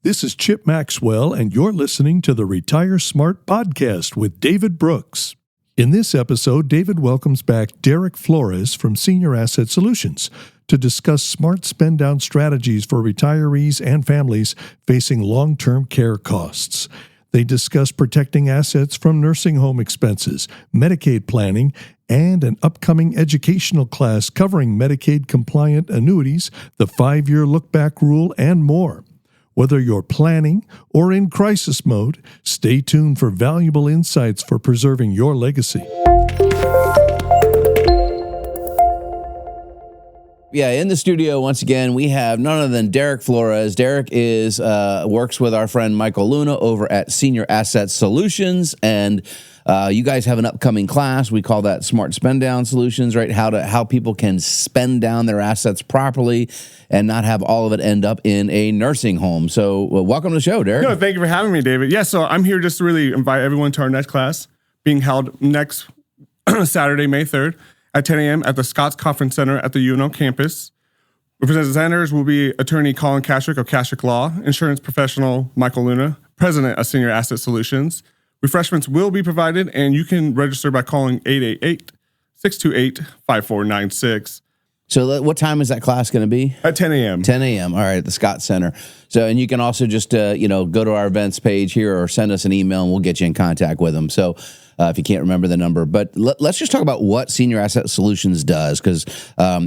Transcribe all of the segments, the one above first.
This is Chip Maxwell, and you're listening to the Retire Smart podcast with David Brooks. In this episode, David welcomes back Derek Flores from Senior Asset Solutions to discuss smart spend-down strategies for retirees and families facing long-term care costs. They discuss protecting assets from nursing home expenses, Medicaid planning, and an upcoming educational class covering Medicaid-compliant annuities, the 5-year look-back rule, and more. Whether you're planning or in crisis mode, stay tuned for valuable insights for preserving your legacy. Yeah, in the studio, once again, we have none other than Derek Flores. Derek is works with our friend Michael Luna over at Senior Asset Solutions, and you guys have an upcoming class. We call that Smart Spend Down Solutions, right? How people can spend down their assets properly and not have all of it end up in a nursing home. So welcome to the show, Derek. No, thank you for having me, David. Yeah, so I'm here just to really invite everyone to our next class being held next Saturday, May 3rd at 10 a.m. at the Scotts Conference Center at the UNO campus. Representatives will be attorney Colin Kashrick of Kashrick Law, insurance professional Michael Luna, president of Senior Asset Solutions. Refreshments will be provided, and you can register by calling 888-628-5496. So what time is that class going to be? At 10 a.m. 10 a.m. All right, at the Scott Center. So, and you can also just, go to our events page here or send us an email, and we'll get you in contact with them. So if you can't remember the number. But let's just talk about what Senior Asset Solutions does, because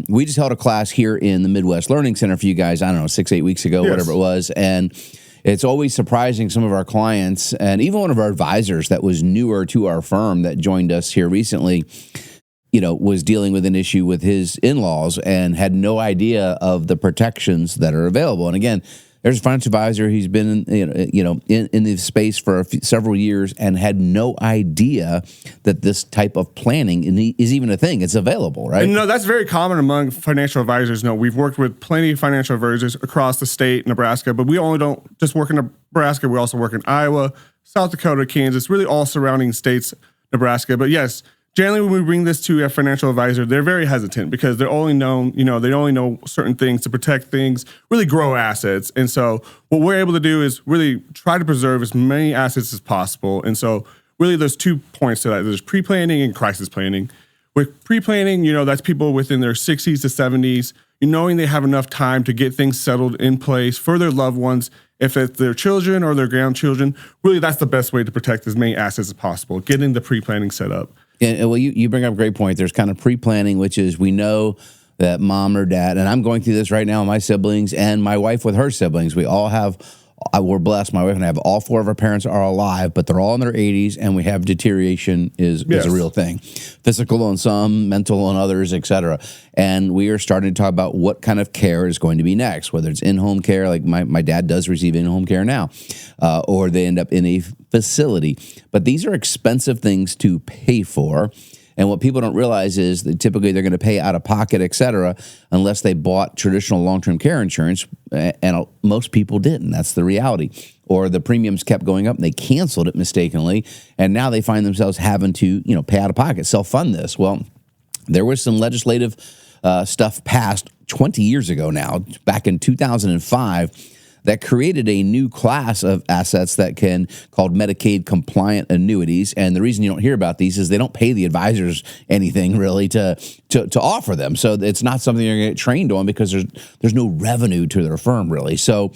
we just held a class here in the Midwest Learning Center for you guys, I don't know, 6-8 weeks ago, yes, whatever it was. And it's always surprising some of our clients, and even one of our advisors that was newer to our firm that joined us here recently, was dealing with an issue with his in-laws and had no idea of the protections that are available. And again, there's a financial advisor. He's been in the space for several years and had no idea that this type of planning is even a thing. It's available, right? And that's very common among financial advisors. We've worked with plenty of financial advisors across the state, Nebraska, but we only don't just work in Nebraska. We also work in Iowa, South Dakota, Kansas, really all surrounding states, Nebraska. But yes, generally, when we bring this to a financial advisor, they're very hesitant because they're only known, they only know certain things to protect things, really grow assets. And so what we're able to do is really try to preserve as many assets as possible. And so really there's 2 points to that. There's pre-planning and crisis planning. With pre-planning, that's people within their 60s to 70s, knowing they have enough time to get things settled in place for their loved ones. If it's their children or their grandchildren, really that's the best way to protect as many assets as possible, getting the pre-planning set up. And well, you bring up a great point. There's kind of pre-planning, which is we know that mom or dad, and I'm going through this right now with my siblings and my wife with her siblings. We all have, we're blessed. My wife and I have all 4 of our parents are alive, but they're all in their 80s, and we have deterioration is a real thing. Physical on some, mental on others, et cetera. And we are starting to talk about what kind of care is going to be next, whether it's in-home care, like my dad does receive in-home care now, or they end up in a facility. But these are expensive things to pay for. And what people don't realize is that typically they're going to pay out of pocket, et cetera, unless they bought traditional long-term care insurance. And most people didn't. That's the reality. Or the premiums kept going up and they canceled it mistakenly. And now they find themselves having to, pay out of pocket, self-fund this. Well, there was some legislative stuff passed 20 years ago now, back in 2005, that created a new class of assets called Medicaid-compliant annuities. And the reason you don't hear about these is they don't pay the advisors anything really to offer them. So it's not something you're going to get trained on because there's no revenue to their firm really. So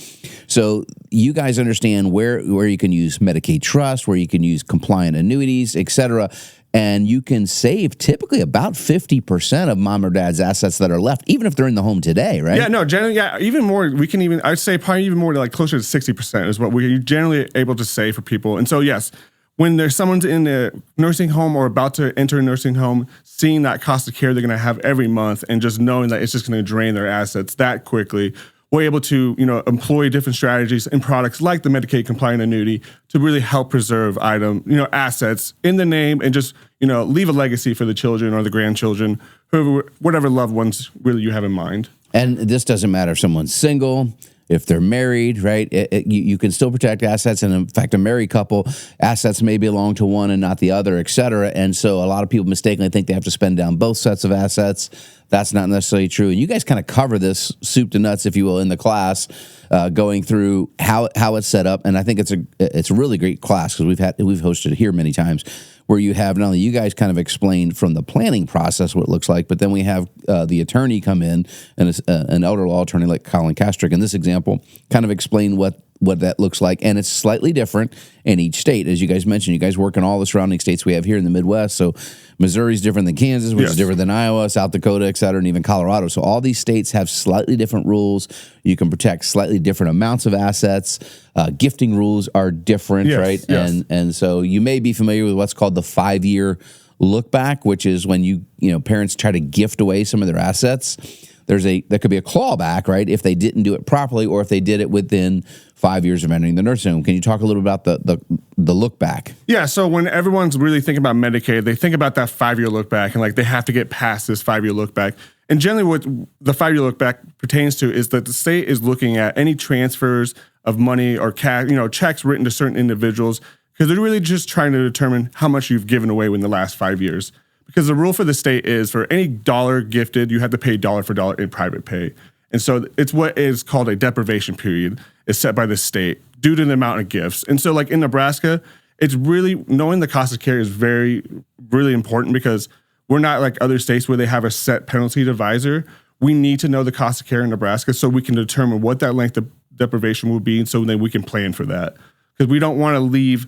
you guys understand where you can use Medicaid trust, where you can use compliant annuities, et cetera. And you can save typically about 50% of mom or dad's assets that are left, even if they're in the home today, right? Yeah, no, generally, even more. I'd say probably even more to closer to 60% is what we're generally able to save for people. And so, yes, when there's someone's in a nursing home or about to enter a nursing home, seeing that cost of care they're going to have every month and just knowing that it's just going to drain their assets that quickly, we're able to, employ different strategies and products like the Medicaid-compliant annuity to really help preserve assets in the name and just, leave a legacy for the children or the grandchildren, whatever loved ones really you have in mind. And this doesn't matter if someone's single, If they're married, right, you can still protect assets. And in fact, a married couple, assets may belong to one and not the other, et cetera. And so a lot of people mistakenly think they have to spend down both sets of assets. That's not necessarily true. And you guys kind of cover this soup to nuts, if you will, in the class, going through how it's set up. And I think it's a really great class because we've hosted it here many times, where you have not only you guys kind of explain from the planning process what it looks like, but then we have the attorney come in, and an elder law attorney like Colin Kastrick in this example kind of explain what that looks like. And it's slightly different in each state. As you guys mentioned, you guys work in all the surrounding states we have here in the Midwest. So Missouri's different than Kansas, which is different than Iowa, South Dakota, et cetera, and even Colorado. So all these states have slightly different rules. You can protect slightly different amounts of assets. Gifting rules are different, right? Yes. And so you may be familiar with what's called the 5-year look back, which is when you parents try to gift away some of their assets. There could be a clawback, right, if they didn't do it properly, or if they did it within 5 years of entering the nursing home. Can you talk a little about the look back? Yeah, so when everyone's really thinking about Medicaid, they think about that 5-year look back, and like they have to get past this 5-year look back. And generally what the 5-year look back pertains to is that the state is looking at any transfers of money or cash, checks written to certain individuals, because they're really just trying to determine how much you've given away in the last 5 years. Because the rule for the state is for any dollar gifted, you have to pay dollar for dollar in private pay. And so it's what is called a deprivation period is set by the state due to the amount of gifts. And so like in Nebraska, it's really knowing the cost of care is very, really important, because we're not like other states where they have a set penalty divisor. We need to know the cost of care in Nebraska so we can determine what that length of deprivation will be, and so then we can plan for that. Because we don't want to leave,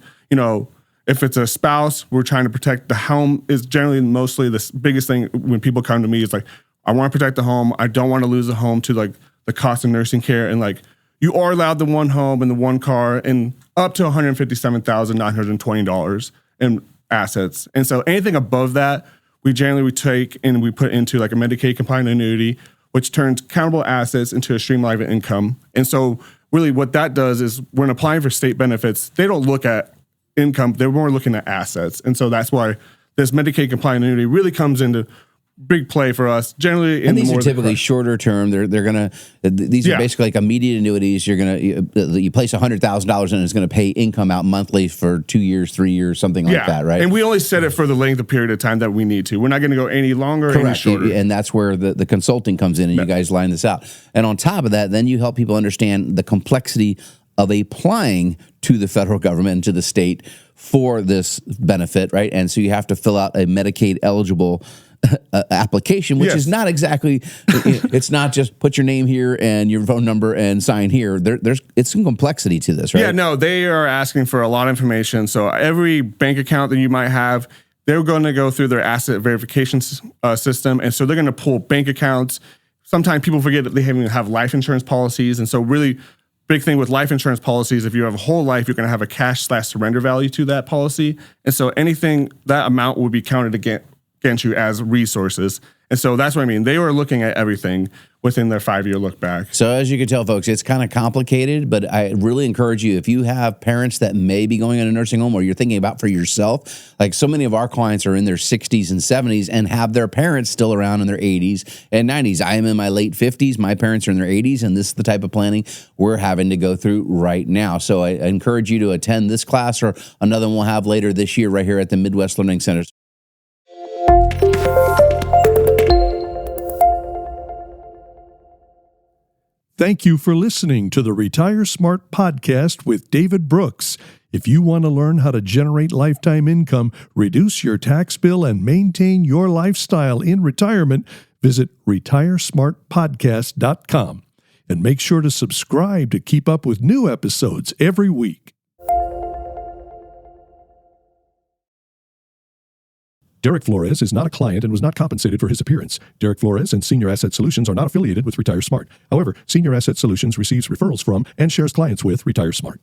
if it's a spouse, we're trying to protect the home is generally mostly the biggest thing when people come to me is like, I want to protect the home. I don't want to lose the home to like the cost of nursing care. And like, you are allowed the one home and the one car and up to $157,920 in assets. And so anything above that, we take and we put into like a Medicaid-compliant annuity, which turns countable assets into a streamlined income. And so really what that does is when applying for state benefits, they don't look at income, they're more looking at assets. And so that's why this Medicaid-compliant annuity really comes into big play for us. Generally, and these are typically shorter term. These are basically like immediate annuities. You place $100,000 in, it's going to pay income out monthly for 2 years, 3 years, something like that, right? And we only set it for the length of period of time that we need to. We're not going to go any longer or any shorter. And that's where the consulting comes in, and you guys line this out. And on top of that, then you help people understand the complexity of applying to the federal government and to the state for this benefit, right? And so you have to fill out a Medicaid eligible application, which is not exactly, it's not just put your name here and your phone number and sign here. It's some complexity to this, right? Yeah, no, they are asking for a lot of information. So every bank account that you might have, they're going to go through their asset verification system. And so they're going to pull bank accounts. Sometimes people forget that they even have life insurance policies. And so really big thing with life insurance policies, if you have a whole life, you're going to have a cash/surrender value to that policy. And so anything, that amount will be counted against you as resources. And so that's what I mean. They were looking at everything within their 5-year look back. So as you can tell, folks, it's kind of complicated, but I really encourage you, if you have parents that may be going in a nursing home or you're thinking about for yourself, like so many of our clients are in their 60s and 70s and have their parents still around in their 80s and 90s. I am in my late 50s. My parents are in their 80s, and this is the type of planning we're having to go through right now. So I encourage you to attend this class or another one we'll have later this year right here at the Midwest Learning Center. Thank you for listening to the Retire Smart podcast with David Brooks. If you want to learn how to generate lifetime income, reduce your tax bill, and maintain your lifestyle in retirement, visit retiresmartpodcast.com. And make sure to subscribe to keep up with new episodes every week. Derek Flores is not a client and was not compensated for his appearance. Derek Flores and Senior Asset Solutions are not affiliated with Retire Smart. However, Senior Asset Solutions receives referrals from and shares clients with Retire Smart.